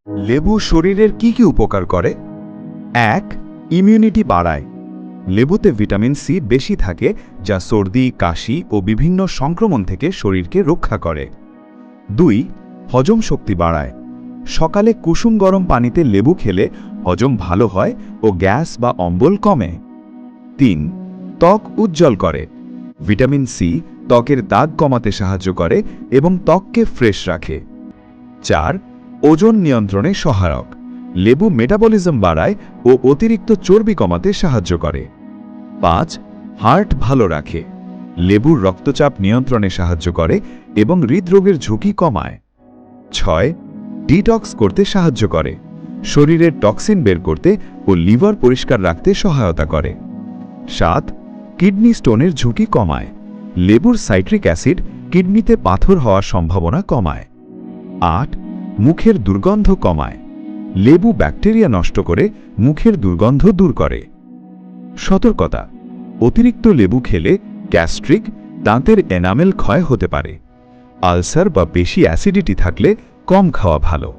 লেবু শরীরের কি কি উপকার করে? 1. ইমিউনিটি বাড়ায়। লেবুতে ভিটামিন সি বেশি থাকে, যা সর্দি, কাশি ও বিভিন্ন সংক্রমণ থেকে শরীরকে রক্ষা করে। 2. হজম শক্তি বাড়ায়। সকালে কুসুম গরম পানিতে লেবু খেলে হজম ভালো হয় ও গ্যাস বা অম্বল কমে। 3. ত্বক উজ্জ্বল করে। ভিটামিন সি ত্বকের দাগ কমাতে সাহায্য করে এবং ত্বককে ফ্রেশ রাখে। 4. ওজন নিয়ন্ত্রণে সহায়ক। লেবু মেটাবলিজম বাড়ায় ও অতিরিক্ত চর্বি কমাতে সাহায্য করে। 5. হার্ট ভালো রাখে। লেবুর রক্তচাপ নিয়ন্ত্রণে সাহায্য করে এবং হৃদরোগের ঝুঁকি কমায়। 6. ডিটক্স করতে সাহায্য করে। শরীরের টক্সিন বের করতে ও লিভার পরিষ্কার রাখতে সহায়তা করে। 7. কিডনি স্টোনের ঝুঁকি কমায়। লেবুর সাইট্রিক অ্যাসিড কিডনিতে পাথর হওয়ার সম্ভাবনা কমায়। 8. মুখের দুর্গন্ধ কমায়। লেবু ব্যাকটেরিয়া নষ্ট করে মুখের দুর্গন্ধ দূর করে। সতর্কতা: অতিরিক্ত লেবু খেলে গ্যাস্ট্রিক, দাঁতের এনামেল ক্ষয় হতে পারে। আলসার বা বেশি অ্যাসিডিটি থাকলে কম খাওয়া ভালো।